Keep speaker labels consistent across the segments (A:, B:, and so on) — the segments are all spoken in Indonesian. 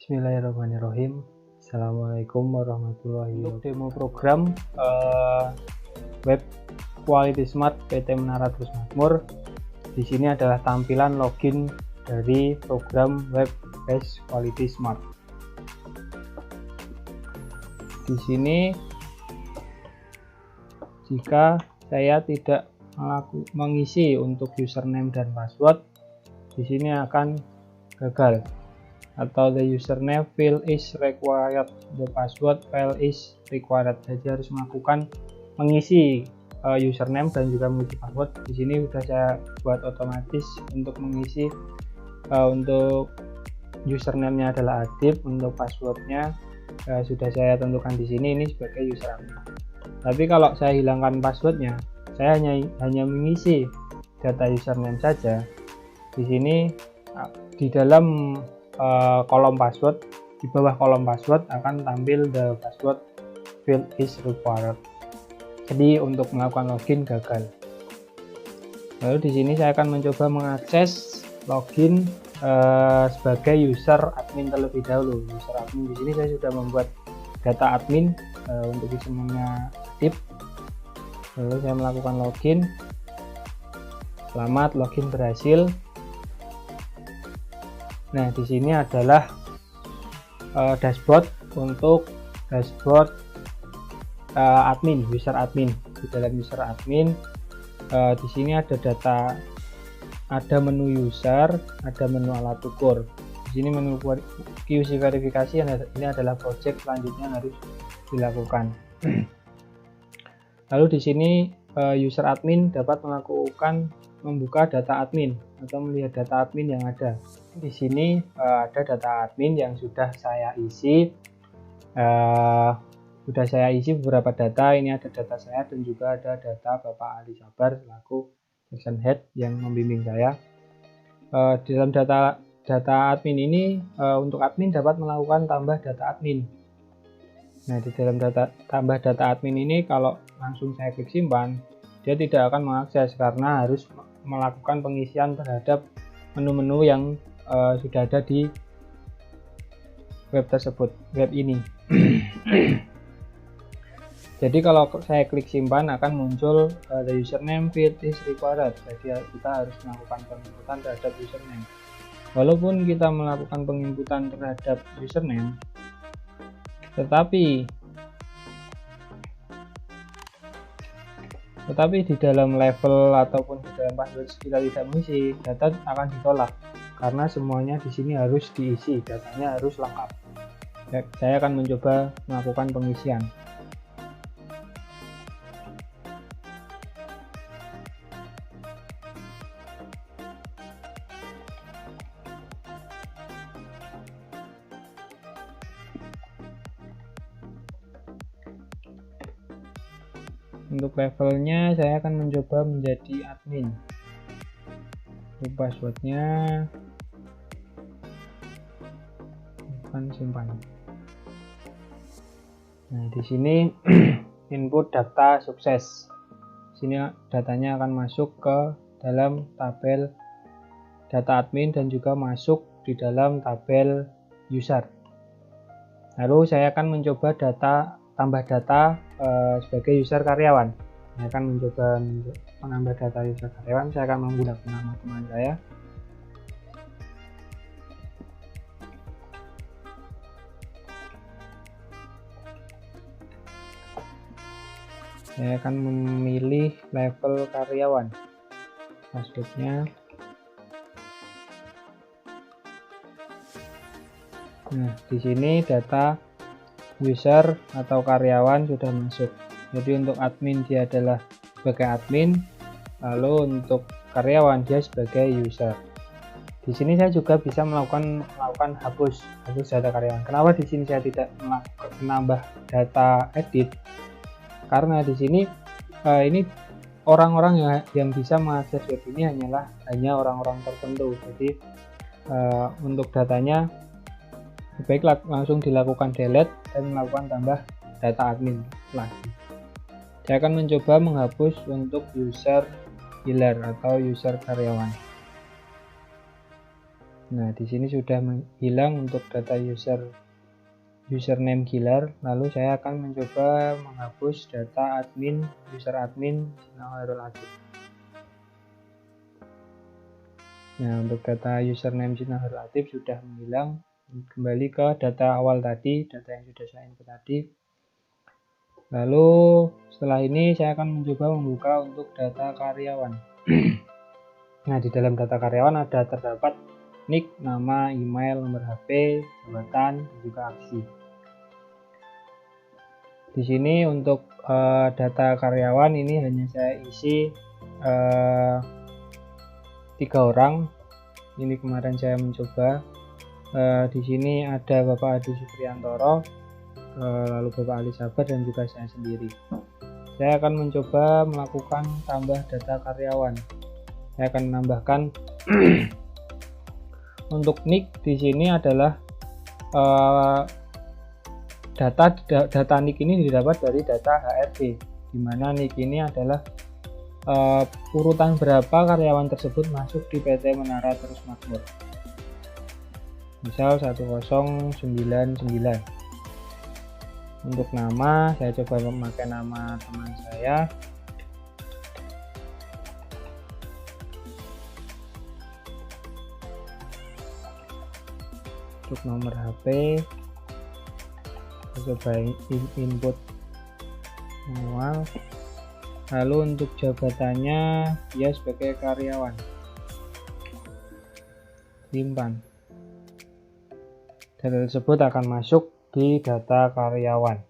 A: Bismillahirrahmanirrahim. Assalamualaikum warahmatullahi wabarakatuh. Untuk demo program web Quality Smart PT Menara Terus Makmur, di sini adalah tampilan login dari program web Quality Smart. Di sini jika saya tidak mengisi untuk username dan password, di sini akan gagal, atau the username field is required, the password file is required. Jadi harus mengisi username dan juga mengisi password. Di sini sudah saya buat otomatis untuk mengisi, untuk username-nya adalah Adib, untuk passwordnya sudah saya tentukan di sini, ini sebagai user admin. Tapi kalau saya hilangkan passwordnya, saya hanya mengisi data username saja. Di sini di dalam kolom password, di bawah kolom password akan tampil the password field is required. Jadi untuk melakukan login gagal. Lalu di sini saya akan mencoba mengakses login sebagai user admin terlebih dahulu. User admin di sini saya sudah membuat data admin untuk username-nya Adib. Lalu saya melakukan login. Selamat, login berhasil. Nah, di sini adalah dashboard untuk dashboard admin, user admin. Di dalam user admin, di sini ada data, ada menu user, ada menu alat ukur. Di sini menu QC verifikasi, ini adalah project selanjutnya yang harus dilakukan. Lalu di sini user admin dapat membuka data admin atau melihat data admin yang ada. Di sini ada data admin yang sudah saya isi. Sudah saya isi beberapa data. Ini ada data saya dan juga ada data Bapak Ali Sabar selaku section head yang membimbing saya. Di dalam data admin ini, untuk admin dapat melakukan tambah data admin. Nah, di dalam tambah data admin ini, kalau langsung saya klik simpan, dia tidak akan mengakses karena harus melakukan pengisian terhadap menu-menu yang sudah ada di web tersebut, web ini. Jadi kalau saya klik simpan akan muncul the username field is required. Jadi kita harus melakukan penginputan terhadap username. Walaupun kita melakukan penginputan terhadap username, tetapi di dalam level ataupun di dalam password kita tidak mengisi, data akan ditolak karena semuanya di sini harus diisi, datanya harus lengkap. Saya akan mencoba melakukan pengisian. Untuk levelnya saya akan mencoba menjadi admin. Untuk passwordnya akan simpan. Nah, di sini input data sukses. Sini datanya akan masuk ke dalam tabel data admin dan juga masuk di dalam tabel user. Lalu saya akan mencoba tambah data sebagai user karyawan. Saya akan mencoba menambah data user karyawan. Saya akan menggunakan nama teman saya. Saya akan memilih level karyawan. Passwordnya. Nah, di sini data user atau karyawan sudah masuk. Jadi untuk admin dia adalah sebagai admin, lalu untuk karyawan dia sebagai user. Di sini saya juga bisa melakukan hapus data karyawan. Kenapa di sini saya tidak menambah data edit? Karena di sini ini orang-orang yang bisa mengakses web ini hanya orang-orang tertentu. Jadi untuk datanya baiklah langsung dilakukan delete dan melakukan tambah data admin lagi. Saya akan mencoba menghapus untuk user healer atau user karyawan. Nah, di sini sudah hilang untuk data username Gilar. Lalu saya akan mencoba menghapus data user admin Sinah Khairul Akib. Nah, untuk data username Sinah Khairul Akib sudah menghilang. Kembali ke data awal tadi, data yang sudah saya input tadi. Lalu setelah ini saya akan mencoba membuka untuk data karyawan. Nah, di dalam data karyawan terdapat nick, nama, email, nomor HP, jabatan, dan juga aksi. Di sini untuk data karyawan ini hanya saya isi 3 orang. Ini kemarin saya mencoba. Di sini ada Bapak Adi Supriyantoro, lalu Bapak Ali Sabar, dan juga saya sendiri. Saya akan mencoba melakukan tambah data karyawan. Saya akan menambahkan untuk nick di sini adalah data nick ini didapat dari data HRD, di mana nick ini adalah urutan berapa karyawan tersebut masuk di PT Menara Terus Makmur. Misal 1099. Untuk nama, saya coba memakai nama teman saya. Untuk nomor HP, saya coba input manual. Lalu untuk jabatannya, dia sebagai karyawan. Simpan. Data tersebut akan masuk di data karyawan.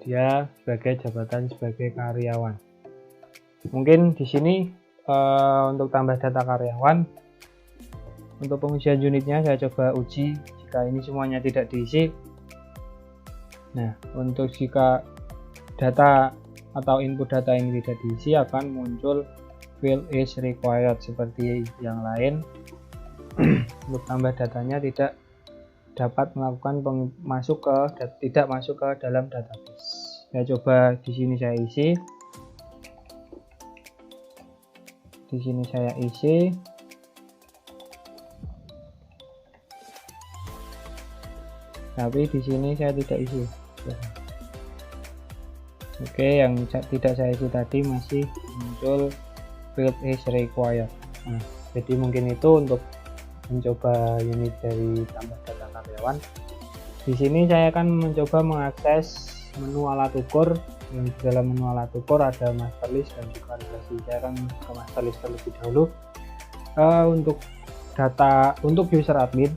A: Dia sebagai jabatan sebagai karyawan. Mungkin di sini untuk tambah data karyawan, untuk pengujian unitnya saya coba uji jika ini semuanya tidak diisi. Nah, untuk jika data atau input data ini tidak diisi, akan muncul field is required seperti yang lain. Untuk tambah datanya tidak dapat melakukan tidak masuk ke dalam database. Saya coba di sini saya isi. Di sini saya isi. Tapi di sini saya tidak isi. Oke, yang tidak saya isi tadi masih muncul field is required. Nah, jadi mungkin itu untuk mencoba unit dari tambah data karyawan. Di sini saya akan mencoba mengakses menu alat ukur. Di dalam menu alat ukur ada master list dan juga regresi. Saya akan ke master list terlebih dahulu. Untuk data untuk user admin,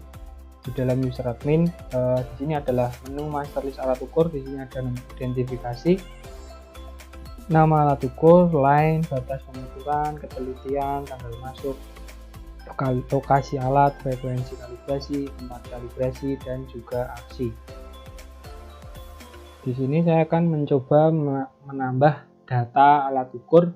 A: di dalam user admin di sini adalah menu master list alat ukur. Di sini ada nomor identifikasi, nama alat ukur, line, batas pengukuran, ketelitian, tanggal masuk, lokasi alat, frekuensi kalibrasi, tempat kalibrasi, dan juga aksi. Di sini saya akan mencoba menambah data alat ukur,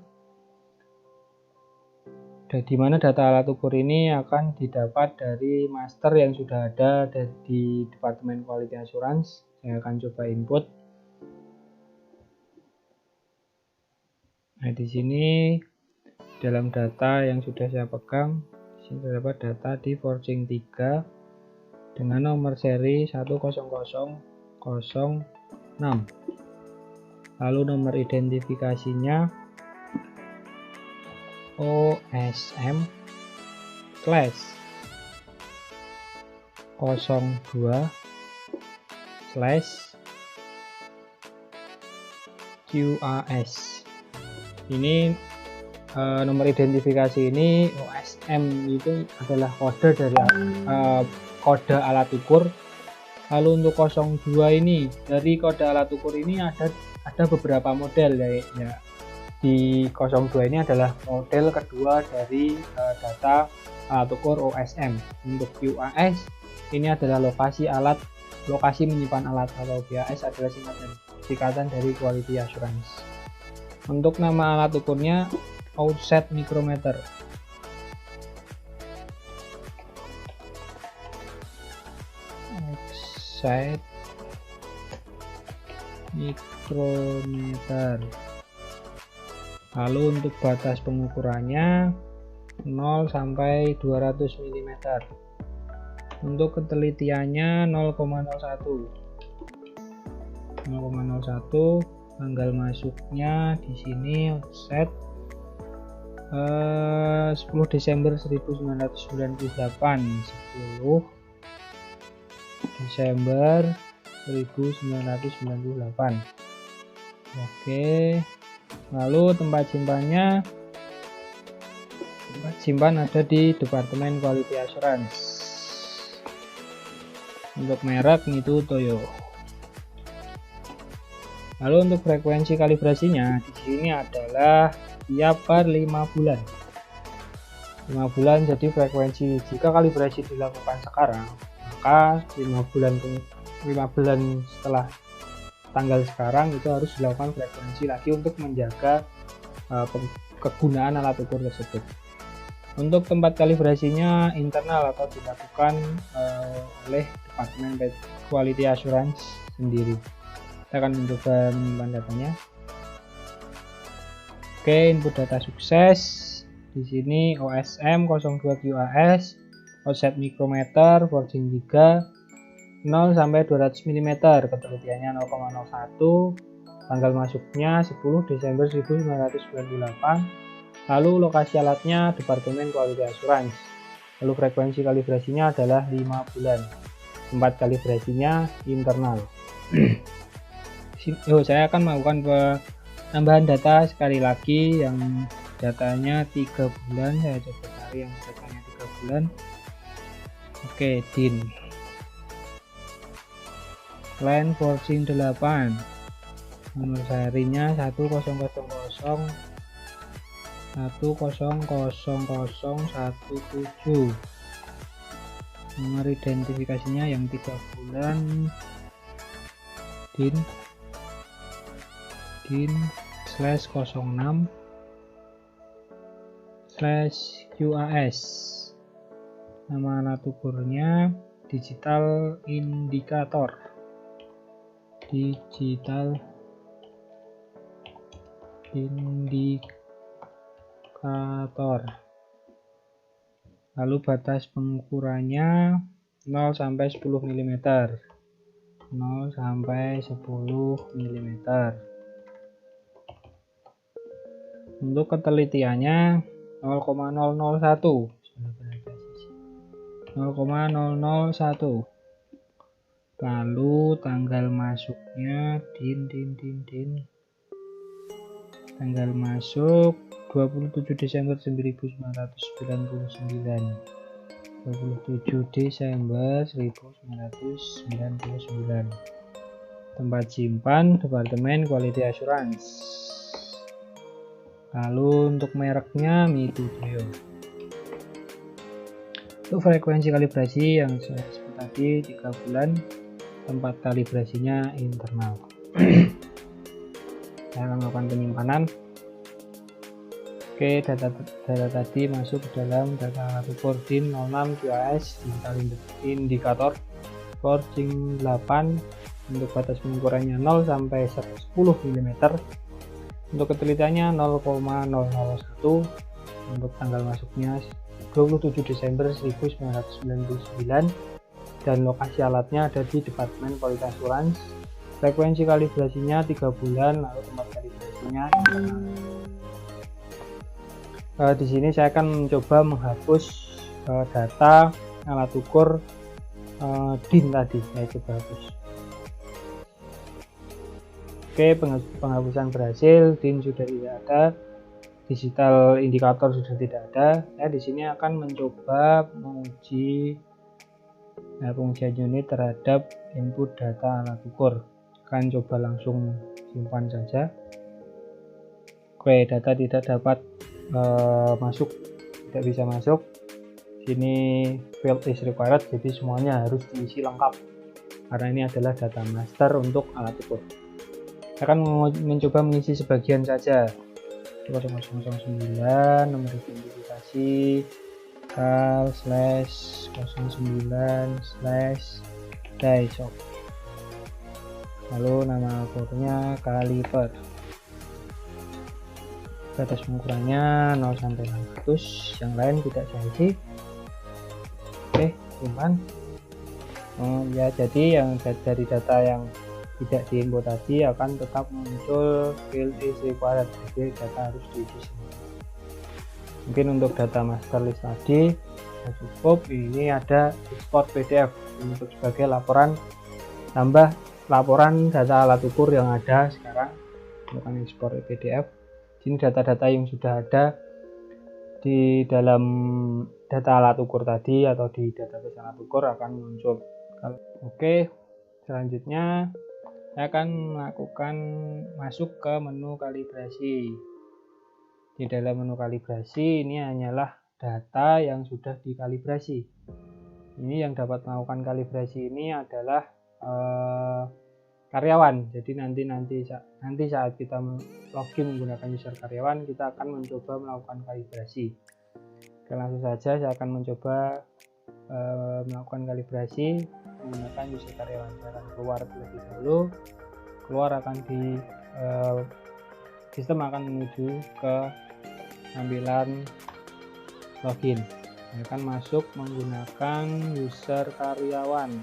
A: di mana data alat ukur ini akan didapat dari master yang sudah ada di Departemen Quality Assurance. Saya akan coba input. Nah, di sini dalam data yang sudah saya pegang, terdapat data di forging 3 dengan nomor seri 10006. Lalu nomor identifikasinya OSM/02/01 QAS. Ini nomor identifikasi ini OSM itu adalah kode dari kode alat ukur. Lalu untuk 02 ini, dari kode alat ukur ini ada beberapa model ya. Di 02 ini adalah model kedua dari data alat ukur OSM. Untuk QAS ini adalah lokasi menyimpan alat, atau QAS adalah singkatan dari Quality Assurance. Untuk nama alat ukurnya Outset Micrometer. Outset Micrometer. Lalu untuk batas pengukurannya 0 sampai 200 mm. Untuk ketelitiannya 0,01. Tanggal masuknya di sini offset 10 Desember 1998. 10 Desember 1998. Oke, lalu tempat simpan ada di Departemen Quality Assurance. Untuk merek itu Toyo. Lalu untuk frekuensi kalibrasinya di sini adalah tiap per 5 bulan. 5 bulan, jadi frekuensi jika kalibrasi dilakukan sekarang, maka 5 bulan setelah tanggal sekarang itu harus dilakukan frekuensi lagi untuk menjaga kegunaan alat ukur tersebut. Untuk tempat kalibrasinya internal atau dilakukan oleh Departemen Quality Assurance sendiri. Kita akan mencoba menyimpan datanya. Oke, input data sukses. Di sini OSM 02QAS, offset mikrometer, forging 3, 0 sampai 200 mm, ketelitiannya 0,01, tanggal masuknya 10 Desember 1998, lalu lokasi alatnya Departemen Quality Assurance, lalu frekuensi kalibrasinya adalah 5 bulan, tempat kalibrasinya internal. Saya akan melakukan penambahan data sekali lagi yang datanya 3 bulan. Saya coba cari yang datanya 3 bulan. Oke, DIN Line forging 8, nomor serinya 1000017, nomor identifikasinya yang 3 bulan, DIN /06/QAS, nama alat ukurnya digital indikator, lalu batas pengukurannya 0 sampai 10 mm, 0 sampai 10 mm. Untuk ketelitiannya 0,001, lalu tanggal masuknya tanggal masuk 27 Desember 1999, 27 Desember 1999. Tempat simpan Departemen Quality Assurance. Lalu untuk mereknya Mito Toyo. Untuk frekuensi kalibrasi yang saya sebut tadi 3 bulan, tempat kalibrasinya internal. Saya akan melakukan penyimpanan. Oke, data tadi masuk ke dalam data alat ukur DIN 06 QAS digital indikator forging 8. Untuk batas pengukurannya 0 sampai 10 mm. Untuk ketelitiannya 0,001. Untuk tanggal masuknya 27 Desember 1999 dan lokasi alatnya ada di Departemen Quality Assurance. Frekuensi kalibrasinya 3 bulan, lalu tempat kalibrasinya di sini saya akan mencoba menghapus data alat ukur DIN tadi. Saya coba hapus. Oke, penghapusan berhasil, DIN sudah tidak ada, digital indikator sudah tidak ada. Saya di sini akan mencoba menguji pengujian unit terhadap input data alat ukur. Akan coba langsung simpan saja. Oke, data tidak dapat masuk, tidak bisa masuk. Sini field is required, jadi semuanya harus diisi lengkap karena ini adalah data master untuk alat ukur. Saya akan mencoba mengisi sebagian saja. 0009 nomor identifikasi /09/DICOP, lalu nama kodenya kaliper. batas pengukurannya 0 sampai 600, yang lain tidak saya isi. Oke, simpan. Ya, jadi yang dari data yang tidak diinput tadi akan tetap muncul field is required, jadi data harus diisi semua. Mungkin untuk data master list tadi cukup. Ini ada export PDF untuk sebagai laporan tambah laporan data alat ukur yang ada sekarang. Bukan ekspor PDF. Ini data-data yang sudah ada di dalam data alat ukur tadi atau di database alat ukur akan muncul. Oke, selanjutnya saya akan melakukan masuk ke menu kalibrasi. Di dalam menu kalibrasi ini hanyalah data yang sudah dikalibrasi. Ini yang dapat melakukan kalibrasi ini adalah karyawan. Jadi nanti saat kita login menggunakan user karyawan, kita akan mencoba melakukan kalibrasi. Oke, langsung saja saya akan mencoba melakukan kalibrasi menggunakan user karyawan. Saya akan keluar terlebih dahulu. Keluar akan di sistem akan menuju ke tampilan login. Saya akan masuk menggunakan user karyawan.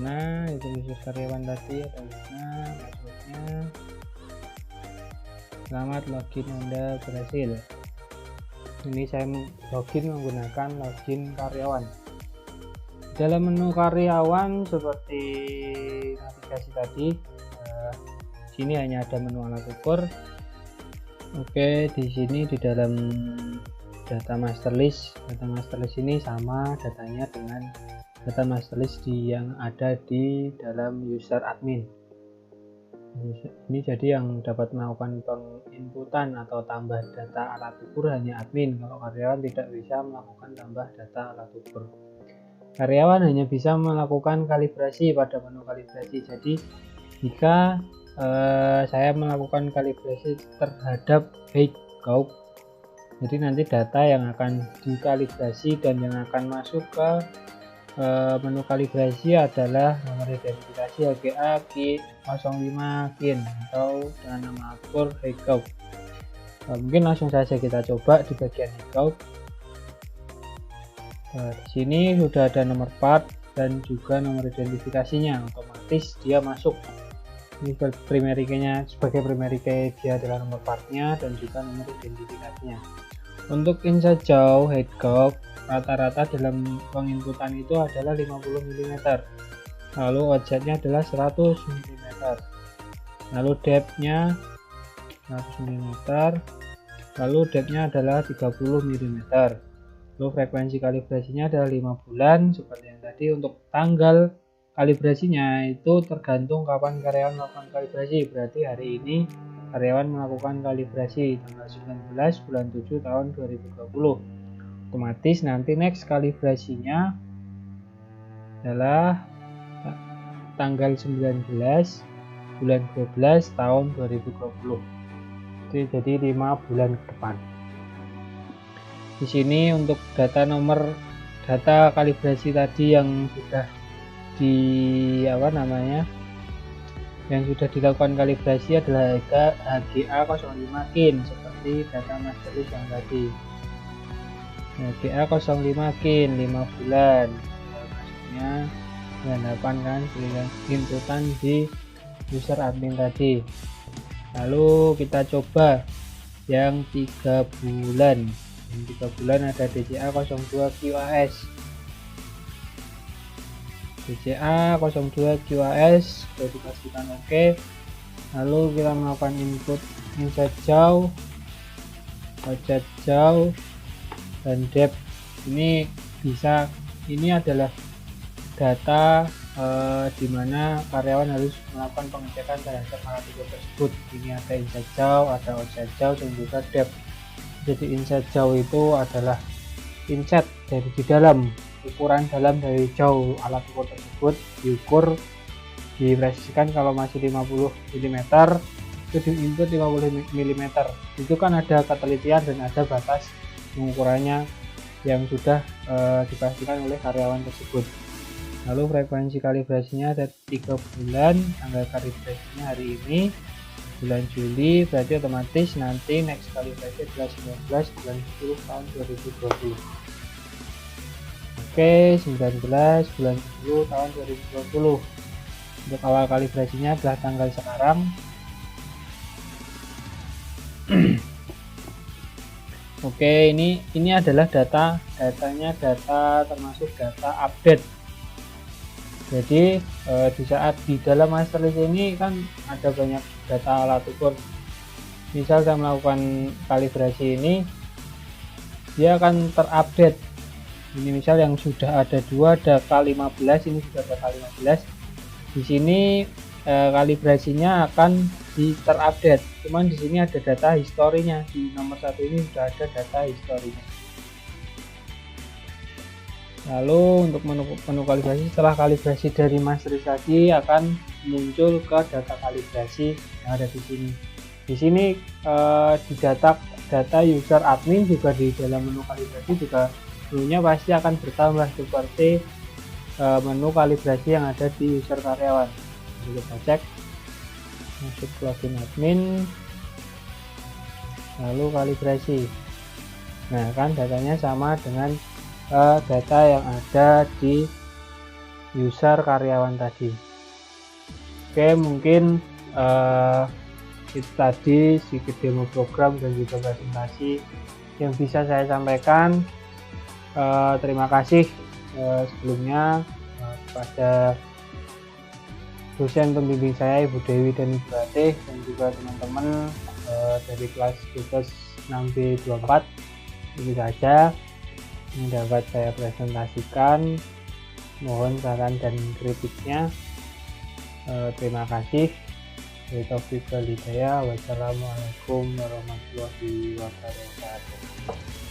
A: Nah, itu user karyawan tadi ada passwordnya. Selamat login, Anda berhasil. Ini saya login menggunakan login karyawan. Dalam menu karyawan seperti navigasi tadi, sini hanya ada menu alat ukur. Oke, di sini di dalam data master list ini sama datanya dengan data master list yang ada di dalam user admin. Ini jadi yang dapat melakukan penginputan atau tambah data alat ukur hanya admin. Kalau karyawan tidak bisa melakukan tambah data alat ukur. Karyawan hanya bisa melakukan kalibrasi pada menu kalibrasi. Jadi jika saya melakukan kalibrasi terhadap Heykoop, jadi nanti data yang akan dikalibrasi dan yang akan masuk ke menu kalibrasi adalah nomor identifikasi HGA Q05 KIN atau dengan nama akur Heykoop. Mungkin langsung saja kita coba di bagian Heykoop. Di sini sudah ada nomor part dan juga nomor identifikasinya, otomatis dia masuk. Ini primary key-nya, sebagai primary key dia adalah nomor partnya dan juga nomor identifikasinya. Untuk insert jauh Heykoop rata-rata dalam penginputan itu adalah 50 mm, lalu objeknya adalah 100 mm, lalu depth-nya 100 mm, lalu depth-nya adalah 30 mm. Lalu frekuensi kalibrasinya adalah 5 bulan seperti yang tadi. Untuk tanggal kalibrasinya itu tergantung kapan karyawan melakukan kalibrasi. Berarti hari ini karyawan melakukan kalibrasi tanggal 19 bulan 7 tahun 2020. Otomatis nanti next kalibrasinya adalah tanggal 19 bulan 12 tahun 2020. Jadi 5 bulan ke depan. Di sini untuk data kalibrasi tadi yang sudah yang sudah dilakukan kalibrasi adalah HGA 05 KIN seperti data master list yang tadi. HGA 05 KIN 5 bulan, maksudnya 98 kan inputan di user admin tadi. Lalu kita coba yang 3 bulan. Yang 3 bulan ada DCA 02 QAS. DCA 02 QAS sudah dipastikan oke. Lalu kita melakukan input insert jauh, objek jauh, dan depth. Ini adalah data di mana karyawan harus melakukan pengecekan terhadap alat ukur tersebut. Ini ada insert jauh, ada objek jauh, dan juga depth. Jadi insert jauh itu adalah insert dari di dalam, ukuran dalam dari jauh alat ukur tersebut diukur, dipresisikan kalau masih 50 mm itu diinput 50 mm. Itu kan ada ketelitian dan ada batas pengukurannya yang sudah dipastikan oleh karyawan tersebut. Lalu frekuensi kalibrasinya ada 3 bulan, tanggal kalibrasinya hari ini, bulan Juli, berarti otomatis nanti next kalibrasi adalah 19 bulan 10 tahun 2020. Oke, 19 bulan 10 tahun 2020. Untuk awal kalibrasinya adalah tanggal sekarang. Oke, ini adalah datanya termasuk data update. Jadi di saat di dalam master list ini kan ada banyak data alat ukur. Misal saya melakukan kalibrasi ini, dia akan terupdate. Ini misal yang sudah ada 2, ada K15, ini sudah ada K15. Di sini kalibrasinya akan terupdate. Cuman di sini ada data historinya. Di nomor 1 ini sudah ada data historinya. Lalu untuk menu kalibrasi, setelah kalibrasi dari master tadi akan muncul ke data kalibrasi yang ada di sini. Di sini di data user admin juga di dalam menu kalibrasi juga menunya pasti akan bertambah seperti menu kalibrasi yang ada di user karyawan. Jadi kita cek, masuk login admin, lalu kalibrasi. Nah kan datanya sama dengan data yang ada di user karyawan tadi. Oke, mungkin itu tadi sedikit demo program dan juga presentasi yang bisa saya sampaikan. Terima kasih sebelumnya kepada dosen pembimbing saya Ibu Dewi dan Ibu Atih, dan juga teman-teman dari kelas tugas 6B24. Itu saja yang dapat saya presentasikan. Mohon saran dan kritiknya. Terima kasih. Wassalamualaikum warahmatullahi wabarakatuh.